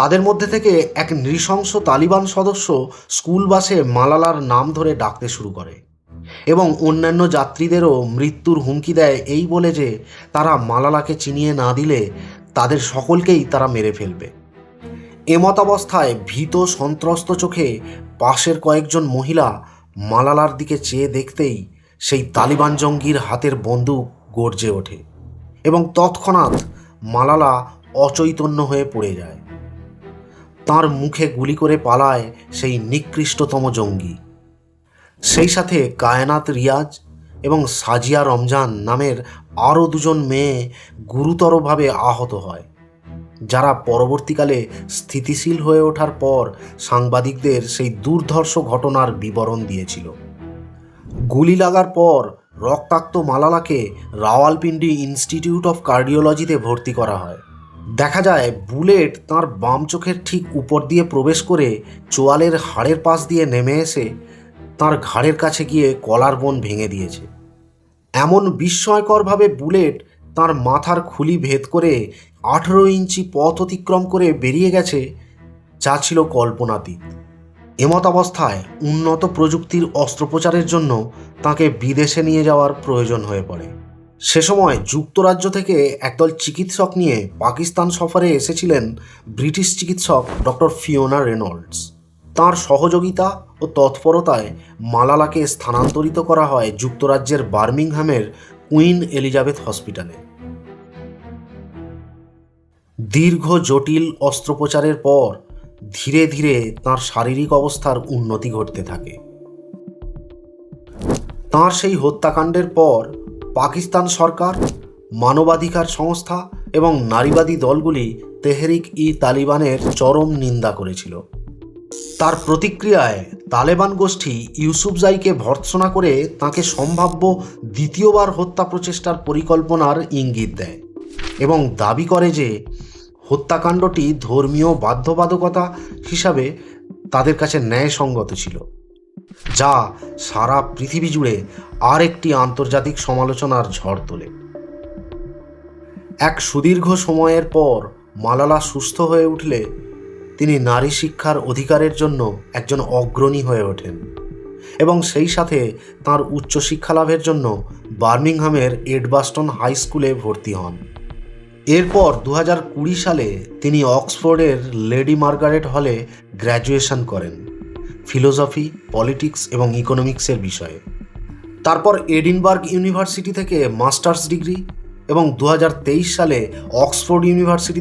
তাদের মধ্যে থেকে এক নৃশংস তালিবান সদস্য স্কুল বাসে মালালার নাম ধরে ডাকতে শুরু করে এবং অন্যান্য যাত্রীদেরও মৃত্যুর হুমকি দেয় এই বলে যে তারা মালালাকে চিনিয়ে না দিলে তাদের সকলকেই তারা মেরে ফেলবে। এমতাবস্থায় ভীত সন্ত্রস্ত চোখে পাশের কয়েকজন মহিলা মালালার দিকে চেয়ে দেখতেই সেই তালিবান জঙ্গির হাতের বন্দুক গর্জে ওঠে এবং তৎক্ষণাৎ মালালা অচৈতন্য হয়ে পড়ে যায়। তার মুখে গুলি করে পালায় সেই নিকৃষ্টতম জঙ্গি। সেই সাথে কায়নাত রিয়াজ এবং সাজিয়া রমজান নামের আরও দুজন মেয়ে গুরুতরভাবে আহত হয়, যারা পরবর্তীকালে স্থিতিশীল হয়ে ওঠার পর সাংবাদিকদের সেই দুর্ধর্ষ ঘটনার বিবরণ দিয়েছিল। গুলি লাগার পর রক্তাক্ত মালালাকে রাওয়ালপিন্ডি ইনস্টিটিউট অফ কার্ডিওলজিতে ভর্তি করা হয়। দেখা যায় বুলেট তার বাম চোখের ঠিক উপর দিয়ে প্রবেশ করে চোয়ালের হাড়ের পাশ দিয়ে নেমে এসে তার ঘাড়ের কাছে গিয়ে কলার বোন ভেঙে দিয়েছে। এমন বিস্ময়করভাবে বুলেট তার মাথার খুলি ভেদ করে 18 ইঞ্চি পথ অতিক্রম করে বেরিয়ে গেছে, যা ছিল কল্পনাতীত। এমতাবস্থায় উন্নত প্রযুক্তির অস্ত্রোপচারের জন্য তাকে বিদেশে নিয়ে যাওয়ার প্রয়োজন হয়ে পড়ে। সে সময় যুক্তরাজ্য থেকে একদল চিকিৎসক নিয়ে পাকিস্তান সফরে এসেছিলেন ব্রিটিশ চিকিৎসক ডক্টর ফিওনা রেনল্ডস। তাঁর সহযোগিতা ও তৎপরতায় মালালাকে স্থানান্তরিত করা হয় যুক্তরাজ্যের বার্মিংহামের কুইন এলিজাবেথ হসপিটালে। দীর্ঘ জটিল অস্ত্রোপচারের পর ধীরে ধীরে তাঁর শারীরিক অবস্থার উন্নতি ঘটতে থাকে। তাঁর সেই হত্যাকাণ্ডের পর পাকিস্তান সরকার, মানবাধিকার সংস্থা এবং নারীবাদী দলগুলি তেহরিক-ই-তালিবানের চরম নিন্দা করেছিল। তার প্রতিক্রিয়ায় তালেবান গোষ্ঠী ইউসুফজাইকে ভর্ৎসনা করে তাঁকে সম্ভাব্য দ্বিতীয়বার হত্যা প্রচেষ্টার পরিকল্পনার ইঙ্গিত দেয় এবং দাবি করে যে হত্যাকাণ্ডটি ধর্মীয় বাধ্যবাধকতা হিসাবে তাদের কাছে ন্যায়সঙ্গত ছিল, যা সারা পৃথিবী জুড়ে আরেকটি আন্তর্জাতিক সমালোচনার ঝড় তোলে। এক সুদীর্ঘ সময়ের পর মালালা সুস্থ হয়ে উঠলে তিনি নারী শিক্ষার অধিকারের জন্য একজন অগ্রণী হয়ে ওঠেন এবং সেই সাথে তাঁর উচ্চশিক্ষা লাভের জন্য বার্মিংহামের এডবাস্টন হাই স্কুলে ভর্তি হন। এরপর 2020 সালে তিনি অক্সফোর্ডের লেডি মার্গারেট হলে গ্র্যাজুয়েশন করেন ফিলোসফি, পলিটিক্স এবং ইকোনমিক্সের বিষয়ে। তারপর এডিনবার্গ ইউনিভার্সিটি থেকে মাস্টার্স ডিগ্রি এবং 2023 সালে অক্সফোর্ড ইউনিভার্সিটি